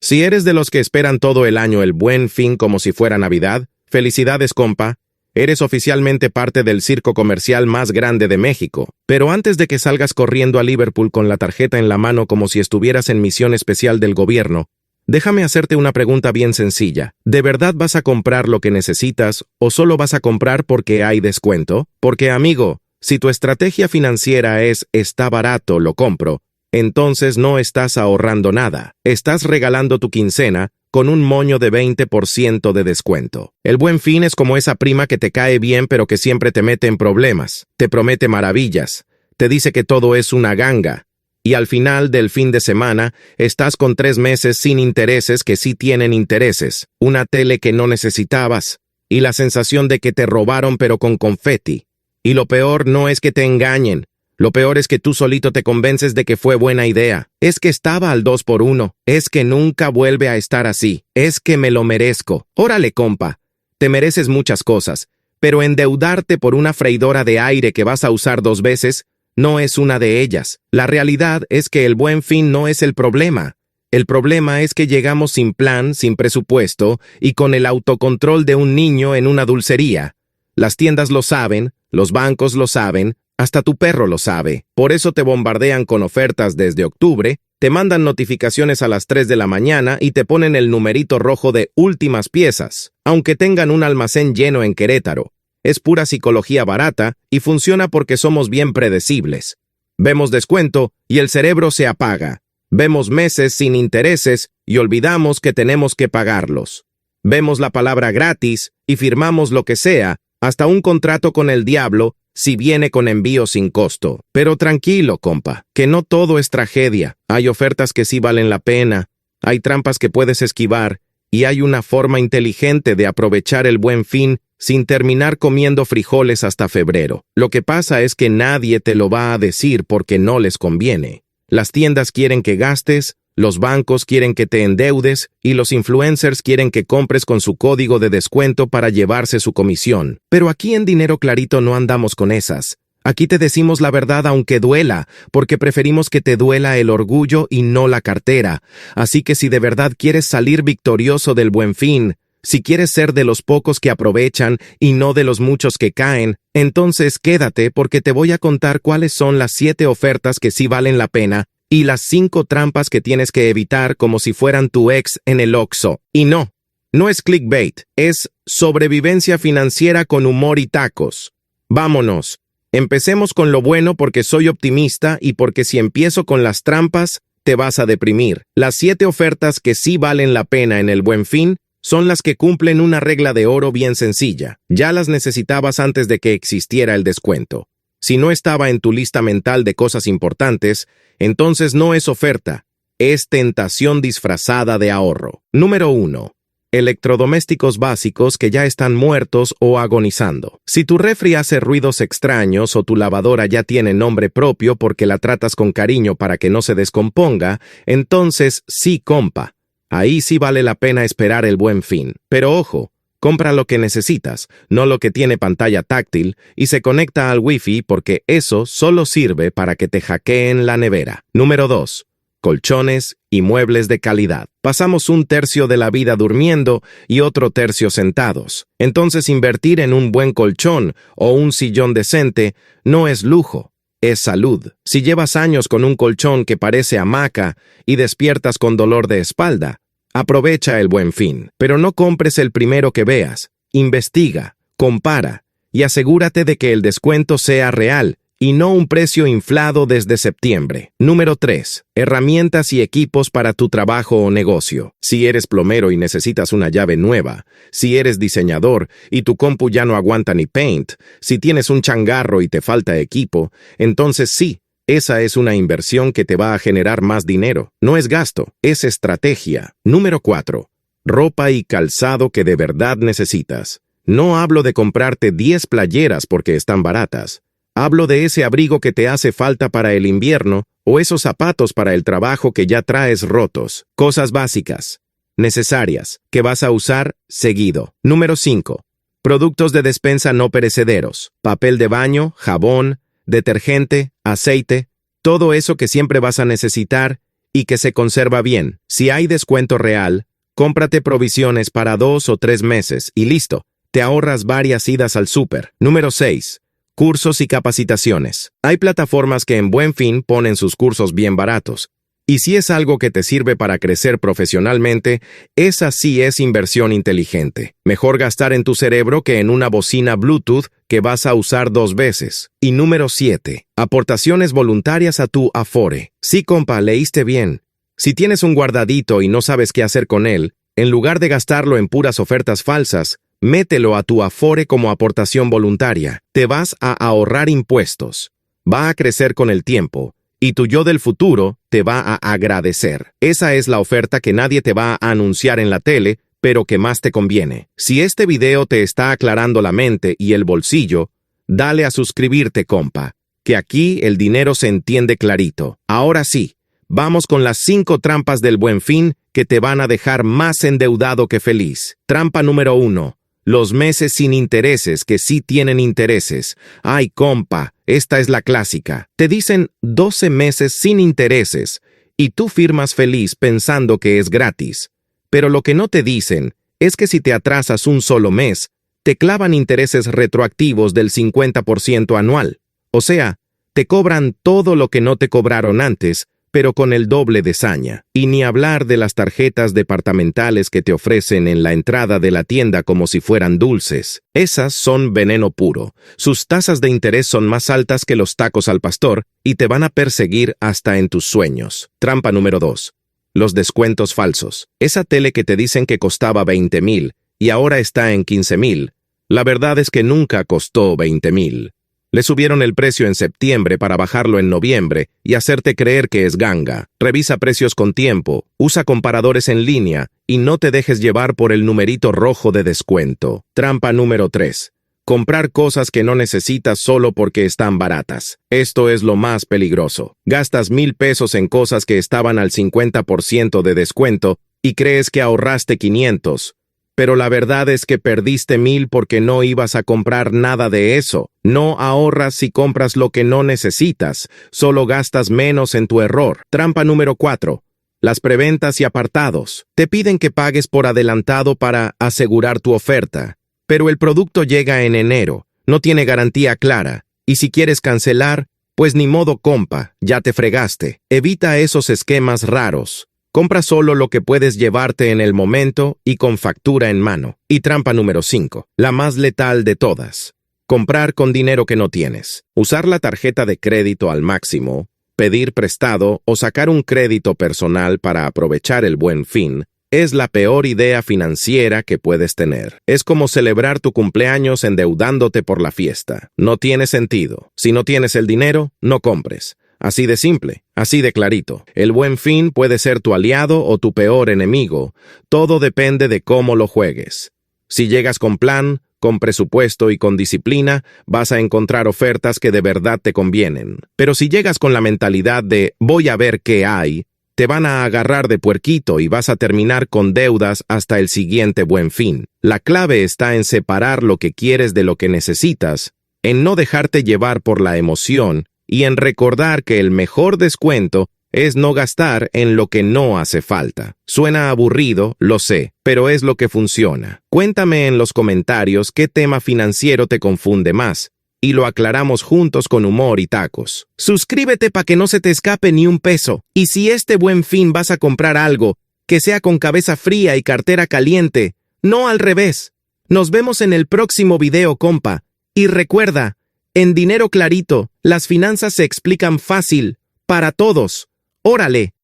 Si eres de los que esperan todo el año el Buen Fin como si fuera Navidad, felicidades, compa. Eres oficialmente parte del circo comercial más grande de México. Pero antes de que salgas corriendo a Liverpool con la tarjeta en la mano como si estuvieras en misión especial del gobierno, déjame hacerte una pregunta bien sencilla. ¿De verdad vas a comprar lo que necesitas o solo vas a comprar porque hay descuento? Porque, amigo, si tu estrategia financiera es «está barato, lo compro», entonces no estás ahorrando nada. Estás regalando tu quincena con un moño de 20% de descuento. El Buen Fin es como esa prima que te cae bien pero que siempre te mete en problemas. Te promete maravillas. Te dice que todo es una ganga. Y al final del fin de semana, estás con 3 meses sin intereses que sí tienen intereses, una tele que no necesitabas, y la sensación de que te robaron pero con confeti. Y lo peor no es que te engañen, lo peor es que tú solito te convences de que fue buena idea. Es que estaba al 2x1, es que nunca vuelve a estar así, es que me lo merezco. Órale, compa, te mereces muchas cosas, pero endeudarte por una freidora de aire que vas a usar 2 veces, no es una de ellas. La realidad es que el Buen Fin no es el problema. El problema es que llegamos sin plan, sin presupuesto y con el autocontrol de un niño en una dulcería. Las tiendas lo saben, los bancos lo saben, hasta tu perro lo sabe. Por eso te bombardean con ofertas desde octubre, te mandan notificaciones a las 3 de la mañana y te ponen el numerito rojo de últimas piezas, aunque tengan un almacén lleno en Querétaro. Es pura psicología barata y funciona porque somos bien predecibles. Vemos descuento y el cerebro se apaga. Vemos meses sin intereses y olvidamos que tenemos que pagarlos. Vemos la palabra gratis y firmamos lo que sea, hasta un contrato con el diablo, si viene con envío sin costo. Pero tranquilo, compa, que no todo es tragedia. Hay ofertas que sí valen la pena, hay trampas que puedes esquivar y hay una forma inteligente de aprovechar el Buen Fin sin terminar comiendo frijoles hasta febrero. Lo que pasa es que nadie te lo va a decir porque no les conviene. Las tiendas quieren que gastes, los bancos quieren que te endeudes y los influencers quieren que compres con su código de descuento para llevarse su comisión. Pero aquí en Dinero Clarito no andamos con esas. Aquí te decimos la verdad aunque duela, porque preferimos que te duela el orgullo y no la cartera. Así que si de verdad quieres salir victorioso del Buen Fin, si quieres ser de los pocos que aprovechan y no de los muchos que caen, entonces quédate porque te voy a contar cuáles son las 7 ofertas que sí valen la pena y las 5 trampas que tienes que evitar como si fueran tu ex en el Oxxo. Y no es clickbait, es sobrevivencia financiera con humor y tacos. Vámonos. Empecemos con lo bueno porque soy optimista y porque si empiezo con las trampas, te vas a deprimir. Las 7 ofertas que sí valen la pena en el Buen Fin son las que cumplen una regla de oro bien sencilla. Ya las necesitabas antes de que existiera el descuento. Si no estaba en tu lista mental de cosas importantes, entonces no es oferta, es tentación disfrazada de ahorro. Número 1. Electrodomésticos básicos que ya están muertos o agonizando. Si tu refri hace ruidos extraños o tu lavadora ya tiene nombre propio porque la tratas con cariño para que no se descomponga, entonces sí, compa. Ahí sí vale la pena esperar el Buen Fin. Pero ojo, compra lo que necesitas, no lo que tiene pantalla táctil y se conecta al Wi-Fi porque eso solo sirve para que te hackeen la nevera. Número 2. Colchones y muebles de calidad. Pasamos 1/3 de la vida durmiendo y otro tercio sentados. Entonces invertir en un buen colchón o un sillón decente no es lujo, es salud. Si llevas años con un colchón que parece hamaca y despiertas con dolor de espalda, aprovecha el Buen Fin. Pero no compres el primero que veas. Investiga, compara y asegúrate de que el descuento sea real y no un precio inflado desde septiembre. Número 3. Herramientas y equipos para tu trabajo o negocio. Si eres plomero y necesitas una llave nueva, si eres diseñador y tu compu ya no aguanta ni Paint, si tienes un changarro y te falta equipo, entonces sí, esa es una inversión que te va a generar más dinero. No es gasto, es estrategia. Número 4. Ropa y calzado que de verdad necesitas. No hablo de comprarte 10 playeras porque están baratas. Hablo de ese abrigo que te hace falta para el invierno o esos zapatos para el trabajo que ya traes rotos. Cosas básicas, necesarias, que vas a usar seguido. Número 5. Productos de despensa no perecederos. Papel de baño, jabón, detergente, aceite, todo eso que siempre vas a necesitar y que se conserva bien. Si hay descuento real, cómprate provisiones para 2 o 3 meses y listo, te ahorras varias idas al súper. Número 6. Cursos y capacitaciones. Hay plataformas que en Buen Fin ponen sus cursos bien baratos. Y si es algo que te sirve para crecer profesionalmente, esa sí es inversión inteligente. Mejor gastar en tu cerebro que en una bocina Bluetooth que vas a usar 2 veces. Y número 7. Aportaciones voluntarias a tu Afore. Sí, compa, leíste bien. Si tienes un guardadito y no sabes qué hacer con él, en lugar de gastarlo en puras ofertas falsas, mételo a tu Afore como aportación voluntaria. Te vas a ahorrar impuestos. Va a crecer con el tiempo. Y tu yo del futuro te va a agradecer. Esa es la oferta que nadie te va a anunciar en la tele, pero que más te conviene. Si este video te está aclarando la mente y el bolsillo, dale a suscribirte, compa, que aquí el dinero se entiende clarito. Ahora sí, vamos con las 5 trampas del Buen Fin que te van a dejar más endeudado que feliz. Trampa número 1. Los meses sin intereses que sí tienen intereses. Ay, compa, esta es la clásica. Te dicen 12 meses sin intereses y tú firmas feliz pensando que es gratis. Pero lo que no te dicen es que si te atrasas un solo mes, te clavan intereses retroactivos del 50% anual. O sea, te cobran todo lo que no te cobraron antes, pero con el doble de saña. Y ni hablar de las tarjetas departamentales que te ofrecen en la entrada de la tienda como si fueran dulces. Esas son veneno puro. Sus tasas de interés son más altas que los tacos al pastor y te van a perseguir hasta en tus sueños. Trampa número 2. Los descuentos falsos. Esa tele que te dicen que costaba 20,000 y ahora está en 15,000. La verdad es que nunca costó 20,000. Le subieron el precio en septiembre para bajarlo en noviembre y hacerte creer que es ganga. Revisa precios con tiempo, usa comparadores en línea y no te dejes llevar por el numerito rojo de descuento. Trampa número 3. Comprar cosas que no necesitas solo porque están baratas. Esto es lo más peligroso. Gastas 1,000 pesos en cosas que estaban al 50% de descuento y crees que ahorraste 500. Pero la verdad es que perdiste 1,000 porque no ibas a comprar nada de eso. No ahorras si compras lo que no necesitas, solo gastas menos en tu error. Trampa número 4. Las preventas y apartados. Te piden que pagues por adelantado para asegurar tu oferta, pero el producto llega en enero, no tiene garantía clara, y si quieres cancelar, pues ni modo, compa, ya te fregaste. Evita esos esquemas raros. Compra solo lo que puedes llevarte en el momento y con factura en mano. Y trampa número 5, la más letal de todas. Comprar con dinero que no tienes. Usar la tarjeta de crédito al máximo, pedir prestado o sacar un crédito personal para aprovechar el Buen Fin es la peor idea financiera que puedes tener. Es como celebrar tu cumpleaños endeudándote por la fiesta. No tiene sentido. Si no tienes el dinero, no compres. Así de simple, así de clarito. El Buen Fin puede ser tu aliado o tu peor enemigo. Todo depende de cómo lo juegues. Si llegas con plan, con presupuesto y con disciplina, vas a encontrar ofertas que de verdad te convienen. Pero si llegas con la mentalidad de voy a ver qué hay, te van a agarrar de puerquito y vas a terminar con deudas hasta el siguiente Buen Fin. La clave está en separar lo que quieres de lo que necesitas, en no dejarte llevar por la emoción y en recordar que el mejor descuento es no gastar en lo que no hace falta. Suena aburrido, lo sé, pero es lo que funciona. Cuéntame en los comentarios qué tema financiero te confunde más, y lo aclaramos juntos con humor y tacos. Suscríbete para que no se te escape ni un peso, y si este Buen Fin vas a comprar algo, que sea con cabeza fría y cartera caliente, no al revés. Nos vemos en el próximo video, compa, y recuerda, en Dinero Clarito, las finanzas se explican fácil, para todos. ¡Órale!